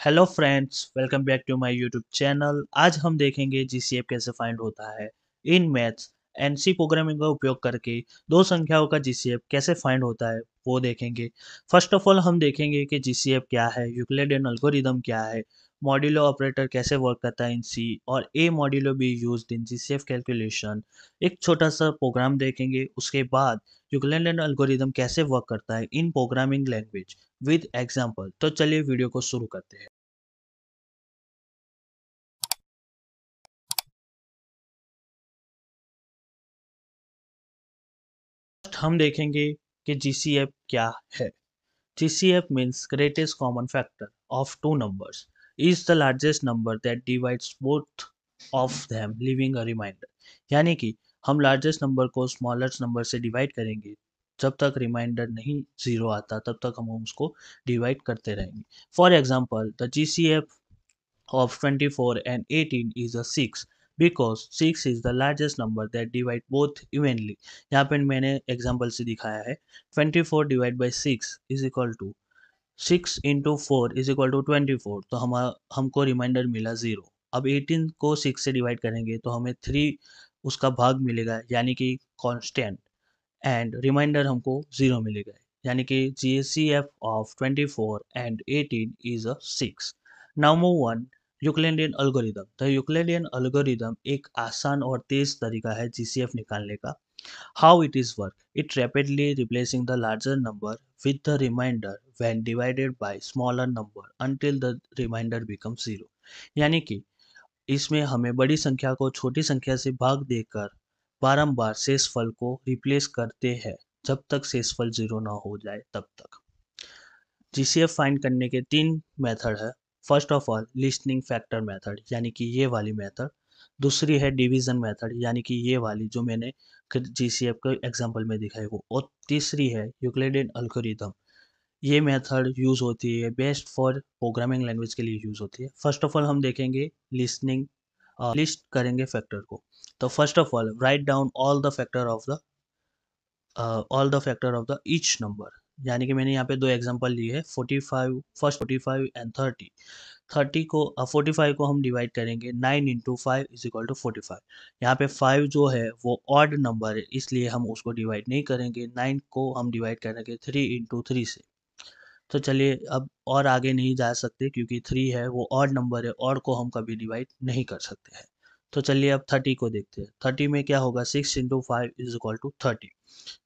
Hello friends, welcome back to my YouTube channel. आज हम देखेंगे जीसीएफ कैसे फाइंड होता है in maths and C programming का उपयोग करके दो संख्याओं का जीसीएफ कैसे फाइंड होता है वो देखेंगे। फर्स्ट ऑफ ऑल हम देखेंगे कि जीसीएफ क्या है, यूक्लिडियन एल्गोरिदम क्या है, मॉड्यूलो ऑपरेटर कैसे वर्क करता है इन सी, और A modulo B used in GCF calculation. एक छोटा सा प्रोग्राम देखेंगे, उसके बाद यूक्लिडियन एल्गोरिदम कैसे वर्क करता है इन प्रोग्रामिंग लैंग्वेज विद एग्जाम्पल। तो चलिए वीडियो को शुरू करते हैं। हम देखेंगे कि GCF क्या है। GCF means greatest common factor of two numbers is the largest number that divides both of them leaving a remainder। यानी कि हम लार्जेस्ट नंबर को स्मॉलेस्ट नंबर से डिवाइड करेंगे, जब तक रिमाइंडर नहीं जीरो आता तब तक हम उसको डिवाइड करते रहेंगे। For example the GCF of 24 and 18 is a 6 because 6 is the largest number that divide both evenly। यहाँ पे मैंने एग्जांपल से दिखाया है 24 divide by 6 is equal to 6 into 4 is equal to 24। तो हमको रिमाइंडर मिला 0। अब 18 को 6 से डिवाइड करेंगे तो हमें 3 उसका भाग मिलेगा, यानी कि कांस्टेंट, एंड रिमाइंडर हमको 0 मिलेगा। यानी कि GCF of 24 and 18 is a 6। Now move on Euclidean algorithm. The Euclidean algorithm एक आसान और तेज तरीका है GCF निकालने का। How it is work, it rapidly replacing the larger number with the remainder when divided by smaller number until the remainder become 0। यानी कि इसमें हमें बड़ी संख्या को छोटी संख्या से भाग देकर बारंबार शेषफल को रिप्लेस करते हैं, जब तक शेषफल 0 ना हो जाए तब तक। जीसीएफ फाइंड करने के 3 मेथड है। First of all listing factor method, यानी कि ये वाली मेथड। दूसरी है डिवीजन मेथड, यानी कि ये वाली जो मैंने जीसीएफ के एग्जांपल में दिखाई वो। और तीसरी है यूक्लिडियन एल्गोरिथम। ये मेथड यूज़ होती है बेस्ट फॉर प्रोग्रामिंग लैंग्वेज के लिए यूज़ होती है। फर्स्ट ऑफ ऑल हम देखेंगे लिस्टिंग, लिस्ट करेंगे फैक्टर को। तो first of all write down all the factor of the each number. यानी कि मैंने यहाँ पे दो एग्जांपल लिए हैं, 45 फर्स्ट 45 एंड 30। 45 को हम डिवाइड करेंगे 9 इंटू 5 इज इक्वल टू 45। यहाँ पे 5 जो है वो ऑड नंबर है, इसलिए हम उसको डिवाइड नहीं करेंगे। 9 को हम डिवाइड करेंगे 3 इंटू 3 से। तो चलिए अब और आगे नहीं जा सकते, क्योंकि 3 है वो ऑड नंबर है, ऑड को हम कभी डिवाइड नहीं कर सकते हैं। तो चलिए अब 30 को देखते हैं। 30 में क्या होगा, 6 इंटू 5 इज इक्वल टू 30।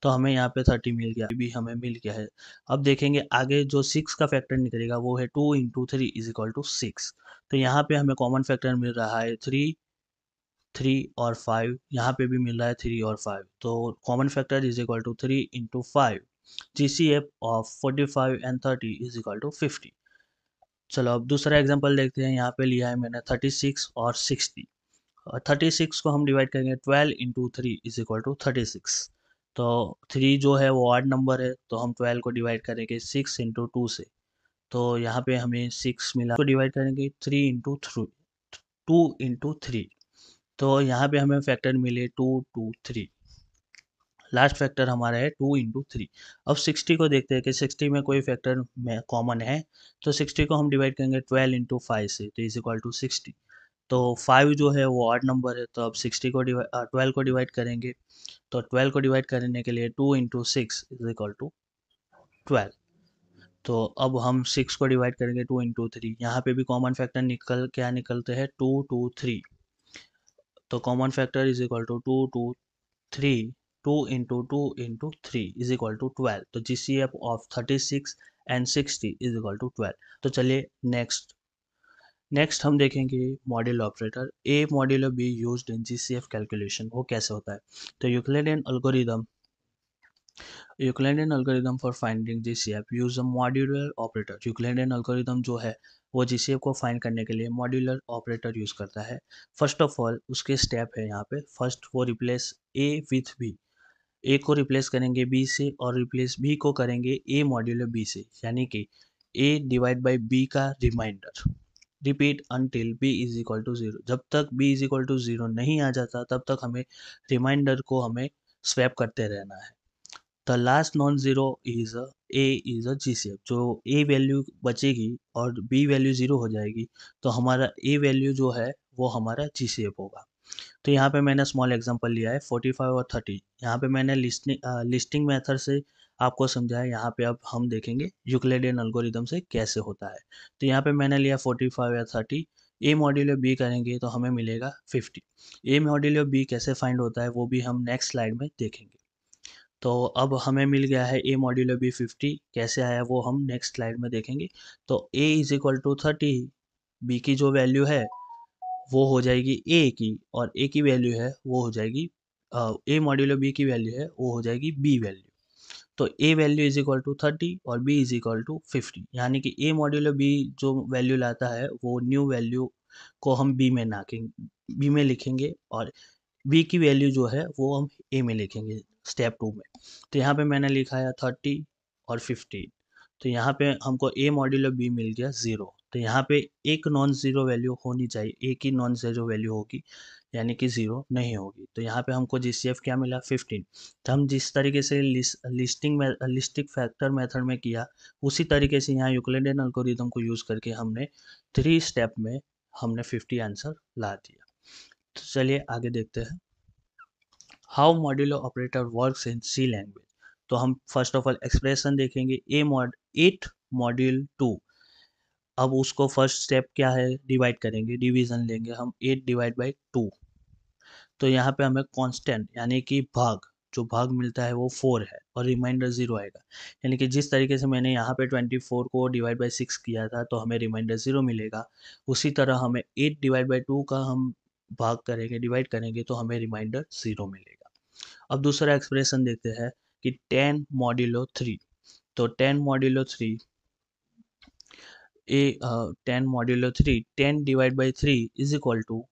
तो हमें यहाँ पे 30 मिल गया, भी हमें मिल गया है। अब देखेंगे आगे जो 6 का फैक्टर निकलेगा वो है 2 इंटू 3 इज इक्वल टू 6। तो यहाँ पे हमें कॉमन फैक्टर मिल रहा है 3, 3 और 5। यहाँ पे भी मिल रहा है 3 और 5। तो common factor is equal to 3 into 5। GCF of 45 and 30 is equal to 50। चलो अब दूसरा एग्जांपल देखते हैं। यहाँ पे लिया है मैंने 36 और 60। और 36 को हम डिवाइड करेंगे 12 इंटू 3 इज इक्वल टू 36। तो 3 जो है वो ऑड नंबर है, तो हम 12 को डिवाइड करेंगे 6 इंटू 2 से। तो यहाँ पे हमें 6 मिला, तो डिवाइड करेंगे 3 इंटू 3, 2 इंटू 3। तो यहाँ पे हमें फैक्टर मिले 2 2 3। लास्ट फैक्टर हमारा है 2 इंटू 3। अब 60 को देखते हैं कि 60 में कोई फैक्टर में कॉमन है। तो 60 को हम डिवाइड करेंगे 12 इंटू 5 से, तो इज इक्वल टू 60। तो 5 जो है वो ऑड नंबर है, तो अब 60 को 12 को डिवाइड करेंगे। तो 12 को डिवाइड करने के लिए 2 इंटू 6 इज इक्वल टू 12। तो अब हम 6 को डिवाइड करेंगे 2 इंटू 3। यहाँ पे भी कॉमन फैक्टर क्या निकलते हैं, 2 2 3। तो common factor is equal to 2 2 3। 2 into 2 into 3 is equal to 12। तो GCF of 36 and 60 is equal to 12। तो चलिए नेक्स्ट नेक्स्ट हम देखेंगे module operator. A modulo B used in GCF calculation, वो कैसे होता है। तो Euclidean algorithm for finding GCF use a modular operator. Euclidean algorithm जो है वो GCF को फाइंड करने के लिए मॉड्यूलर ऑपरेटर यूज करता है। फर्स्ट ऑफ ऑल उसके स्टेप है यहाँ पे। फर्स्ट वो रिप्लेस ए विथ बी। ए को रिप्लेस करेंगे बी से, और रिप्लेस बी को करेंगे ए मॉड्यूलर बी से, यानी कि ए डिवाइड बाई बी का remainder. Repeat until b is equal to 0। जब तक बी इज इक्वल टू 0 नहीं आ जाता तब तक हमें रिमाइंडर को हमें स्वैप करते रहना है। The last non zero is a GCF. जो ए वैल्यू बचेगी और बी वैल्यू ज़ीरो हो जाएगी तो हमारा ए वैल्यू जो है वो हमारा जीसीएफ होगा। तो यहाँ पे मैंने स्मॉल एग्जांपल लिया है 45 और 30। यहाँ पे मैंने लिस्टिंग मेथड से आपको समझाया। यहाँ पे अब हम देखेंगे यूक्लिडियन एल्गोरिदम से कैसे होता है। तो यहाँ पे मैंने लिया 45 या 30। ए मॉड्यूलो बी करेंगे तो हमें मिलेगा 50। ए मॉड्यूलो बी कैसे फाइंड होता है वो भी हम नेक्स्ट स्लाइड में देखेंगे। तो अब हमें मिल गया है ए मॉड्यूलो बी 50। कैसे आया वो हम नेक्स्ट स्लाइड में देखेंगे। तो ए इज इक्वल टू 30, बी की जो वैल्यू है वो हो जाएगी ए की, और ए की वैल्यू है वो हो जाएगी ए मॉड्यूलो बी की वैल्यू है वो हो जाएगी बी वैल्यू। तो ए वैल्यू इज इक्वल टू 30 और बी इज इक्वल टू 50, यानी कि ए मॉड्यूलो बी जो वैल्यू लाता है वो न्यू वैल्यू को हम बी में लिखेंगे, और बी की वैल्यू जो है वो हम ए में लिखेंगे स्टेप 2 में। तो यहाँ पे मैंने लिखा है 30 और 15। तो यहाँ पे हमको ए मॉड्यूलो बी मिल गया 0। तो यहाँ पे एक नॉन ज़ीरो वैल्यू होनी चाहिए, एक ही नॉन ज़ीरो वैल्यू होगी, यानी कि 0 नहीं होगी। तो यहाँ पे हमको जीसीएफ क्या मिला 15। तो हम जिस तरीके से लिस्टिंग फैक्टर मेथड में किया, उसी तरीके से यहाँ यूक्लिडियन एल्गोरिथम को यूज़ करके हमने 3 स्टेप में हमने 50 आंसर ला दिया। तो चलिए आगे देखते हैं how modulo operator works in C language. तो हम फर्स्ट ऑफ ऑल एक्सप्रेशन देखेंगे ए मॉड 8 मॉड्यूल 2। अब उसको फर्स्ट स्टेप क्या है, डिवाइड करेंगे, डिवीजन लेंगे हम 8 डिवाइड बाई 2। तो यहाँ पे हमें कांस्टेंट यानी कि जो भाग मिलता है वो 4 है और रिमाइंडर 0 आएगा। यानी कि जिस तरीके से मैंने यहाँ पे 24 को डिवाइड बाई 6 किया था तो हमें रिमाइंडर 0 मिलेगा, उसी तरह हमें 8 डिवाइड बाई 2 का हम भाग करेंगे, डिवाइड करेंगे तो हमें रिमाइंडर 0 मिलेगा। अब दूसरा एक्सप्रेशन देखते हैं कि 10 मॉड्यूलो 3। तो 10 modulo 3 10 modulo 3, 10 divide by 3 is equal to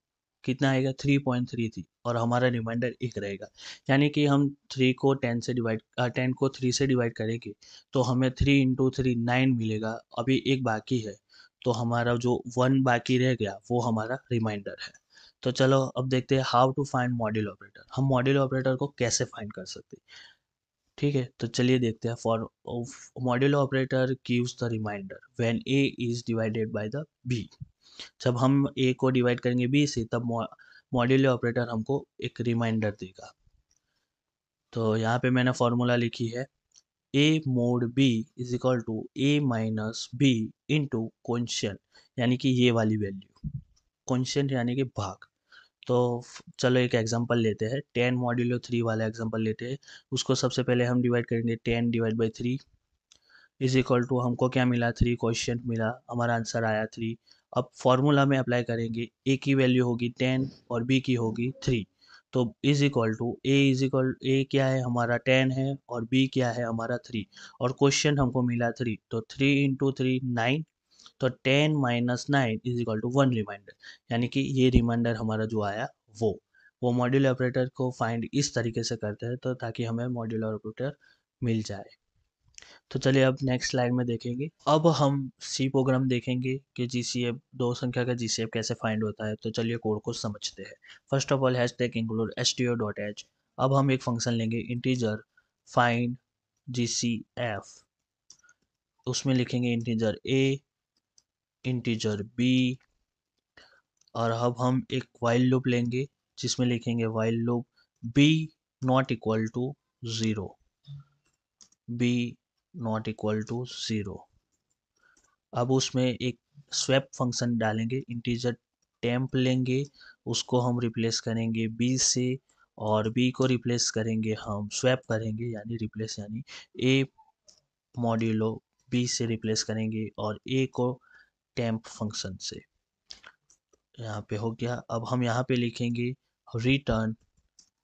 कितना आएगा 3.33, और हमारा रिमाइंडर 1 रहेगा। यानी कि हम 3 को 10 को 3 से डिवाइड करेंगे तो हमें 3 इंटू 3 9 मिलेगा। अभी एक बाकी है तो हमारा जो 1 बाकी रह गया वो हमारा रिमाइंडर है। तो चलो अब देखते हैं how to find module operator. हम मॉड्यूल ऑपरेटर को कैसे फाइंड कर सकते हैं, ठीक है। तो चलिए देखते हैं for modulo operator gives the remainder when a is divided by the b. जब हम ए को डिवाइड करेंगे बी से तब मॉड्यूलो ऑपरेटर हमको एक रिमाइंडर देगा। तो यहाँ पे मैंने फॉर्मूला लिखी है A mod B is equal to A minus B into quotient, यानी कि ये वाली वैल्यू, क्वोशिएंट यानी कि भाग। तो चलो एक एग्जांपल लेते हैं, 10 मॉड्यूलो 3 वाला एग्जांपल लेते हैं। उसको सबसे पहले हम डिवाइड करेंगे 10 divide by 3 is equal to हमको क्या मिला 3, क्वेश्चन मिला, हमारा आंसर आया 3। अब फॉर्मूला में अप्लाई करेंगे, ए की वैल्यू होगी 10 और बी की होगी 3। तो इज इक्वल ए क्या है हमारा 10 है और बी क्या है हमारा 3, और क्वेश्चन हमको मिला 3। तो 3 इंटू 3 9। तो 10 minus 9 is equal to 1 remainder, यानी कि ये रिमाइंडर हमारा जो आया वो मॉड्यूलर ऑपरेटर को फाइंड इस तरीके से करते हैं तो ताकि हमें मॉड्यूलर ऑपरेटर मिल जाए। तो चलिए अब नेक्स्ट स्लाइड में देखेंगे। अब हम सी प्रोग्राम देखेंगे कि जीसीएफ दो संख्या का जीसीएफ कैसे फाइंड होता है। तो चलिए कोड को समझते हैं। First of all hash tag include str.h। अब हम एक फंक्शन लेंगे इंटीजर फाइंड जीसीएफ, उसमें लिखेंगे इंटीजर a, इंटीजर b, और अब हम एक वाइल लूप लेंगे जिसमें लिखेंगे while loop b not equal to 0, b not equal to 0। अब उसमें एक स्वैप फंक्शन डालेंगे, इंटीजर टेम्प लेंगे, उसको हम रिप्लेस करेंगे बी से, और बी को रिप्लेस करेंगे हम स्वैप करेंगे यानी रिप्लेस यानी ए मॉड्यूलो बी से रिप्लेस करेंगे और ए को टेम्प फंक्शन से। यहाँ पे हो गया। अब हम यहाँ पे लिखेंगे रिटर्न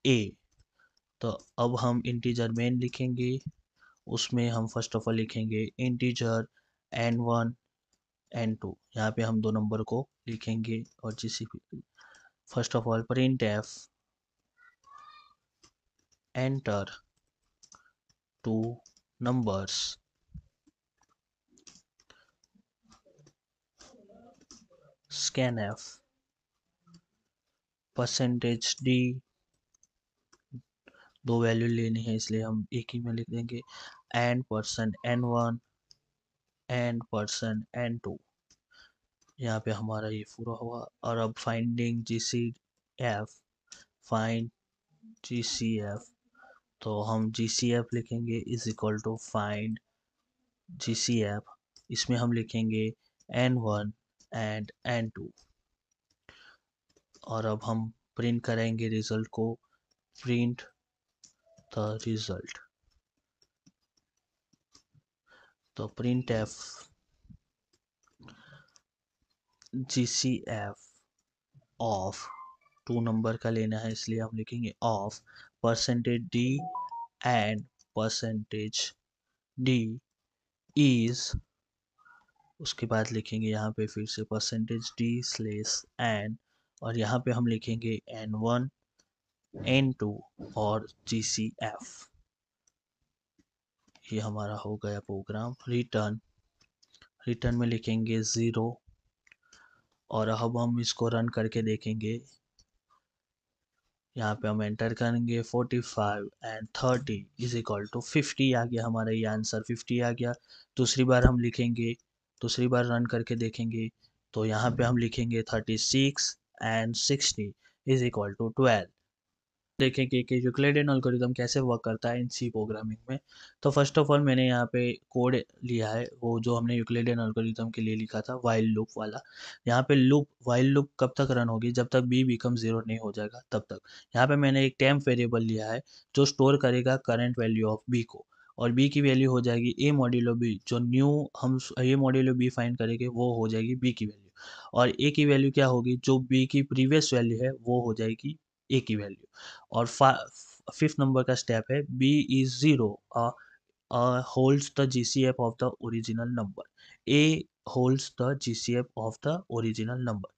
ए। तो अब हम इंटीजर मेन लिखेंगे, उसमें हम फर्स्ट ऑफ ऑल लिखेंगे इंटीजर n1 n2। यहाँ पे हम दो नंबर को लिखेंगे और GCP first of all print F enter two numbers, scan F percentage D दो वैल्यू लेनी है इसलिए हम एक ही में लिख देंगे n% n1 n2। यहाँ पे हमारा ये पूरा हुआ। और अब फाइंडिंग GCF, फाइंड GCF, तो हम GCF लिखेंगे is equal to find GCF। इसमें हम लिखेंगे n1 एंड n2। और अब हम प्रिंट करेंगे रिजल्ट को, प्रिंट द रिजल्ट। तो print F GCF of 2 number का लेना है इसलिए हम लिखेंगे of %d and %d is, उसके बाद लिखेंगे यहाँ पे फिर से %d/n, और यहाँ पे हम लिखेंगे n1 n2 और GCF। ये हमारा हो गया प्रोग्राम। रिटर्न में लिखेंगे 0, और अब हम इसको रन करके देखेंगे। यहाँ पे हम एंटर करेंगे 45 एंड 30 इज इक्वल टू 50 आ गया हमारा, ये आंसर 50 आ गया। दूसरी बार हम लिखेंगे, दूसरी बार रन करके देखेंगे, तो यहाँ पे हम लिखेंगे 36 एंड 60 इज इक्वल टू 12। देखेंगे कि यूक्लिडियन एल्गोरिथम कैसे वर्क करता है इन सी प्रोग्रामिंग में। तो फर्स्ट ऑफ ऑल मैंने यहाँ पे कोड लिया है, वो जो हमने यूक्लिडियन एल्गोरिथम के लिए लिखा था, वाइल लूप वाला। यहाँ पे वाइल लूप कब तक रन होगी, जब तक b बिकम 0 नहीं हो जाएगा तब तक। यहाँ पे मैंने एक टेम्प वेरिएबल लिया है जो स्टोर करेगा करंट वैल्यू ऑफ b को, और b की वैल्यू हो जाएगी a मॉड्यूलो b। जो न्यू हम a मॉड्यूलो b फाइंड करेंगे वो हो जाएगी b की वैल्यू, और a की वैल्यू क्या होगी, जो b की प्रीवियस वैल्यू है वो हो जाएगी a की वैल्यू। और 5th नंबर का स्टेप है b is 0 holds the GCF of the original number, a holds the GCF of the original number।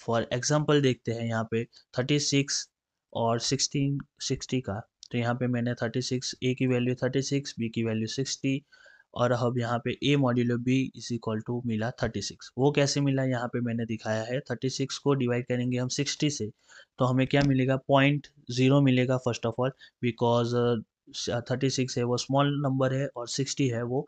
For example देखते हैं यहाँ पे 36 और 16 का। तो यहाँ पे मैंने 36 a की वैल्यू 36, b की वैल्यू 60, और अब यहाँ पे a modulo b is equal to मिला 36। वो कैसे मिला, यहाँ पे मैंने दिखाया है। 36 को डिवाइड करेंगे हम 60 से, तो हमें क्या मिलेगा, 0.0 मिलेगा फर्स्ट ऑफ ऑल, बिकॉज 36 है वो स्मॉल नंबर है और 60 है वो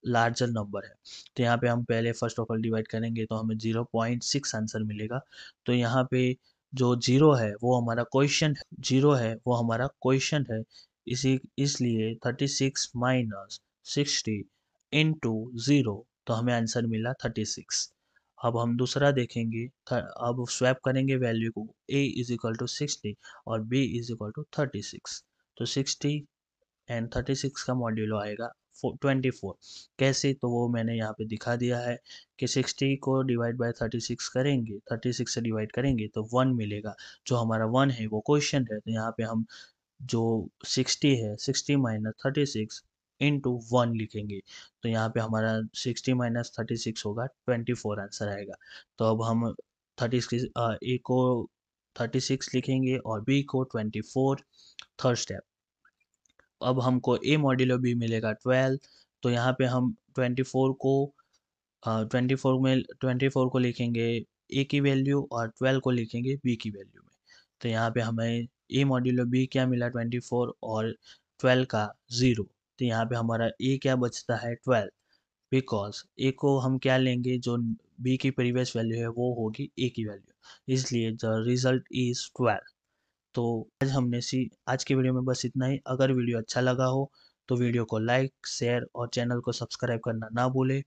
लार्जर नंबर है। तो यहाँ पे हम पहले फर्स्ट ऑफ ऑल डिवाइड करेंगे तो हमें 0.6 आंसर मिलेगा। तो यहाँ पे जो 0 है वो हमारा क्वेश्चन है, 0 है वो हमारा क्वेश्चन है। इसलिए 36 माइनस 60 इंटू 0, तो हमें आंसर मिला 36। अब हम दूसरा देखेंगे, अब स्वैप करेंगे वैल्यू को, a इज इक्वल टू 60 और b इज इक्वल टू 36। तो 60 एंड 36 का मॉड्यूलो आएगा 24। कैसे, तो वो मैंने यहाँ पे दिखा दिया है कि 60 को डिवाइड बाय 36 करेंगे, 36 से डिवाइड करेंगे तो 1 मिलेगा। जो हमारा 1 है वो क्वेश्चन है, तो यहाँ पे हम जो 60 है 60 माइनस 36 इंटू 1 लिखेंगे। तो यहाँ पे हमारा 60 माइनस 36 होगा 24 आंसर आएगा। तो अब हम 36 ए को 36 लिखेंगे और बी को 24। थर्ड स्टेप, अब हमको a मॉड्यूलो b मिलेगा 12। तो यहाँ पे हम 24 को 24 को लिखेंगे a की वैल्यू और 12 को लिखेंगे b की वैल्यू में। तो यहाँ पे हमें a मॉड्यूलो b क्या मिला 24 और 12 का 0। तो यहाँ पे हमारा a क्या बचता है 12, बिकॉज a को हम क्या लेंगे, जो b की प्रीवियस वैल्यू है वो होगी a की वैल्यू, इसलिए द रिजल्ट इज 12। तो आज की वीडियो में बस इतना ही। अगर वीडियो अच्छा लगा हो तो वीडियो को लाइक शेयर और चैनल को सब्सक्राइब करना ना भूलें।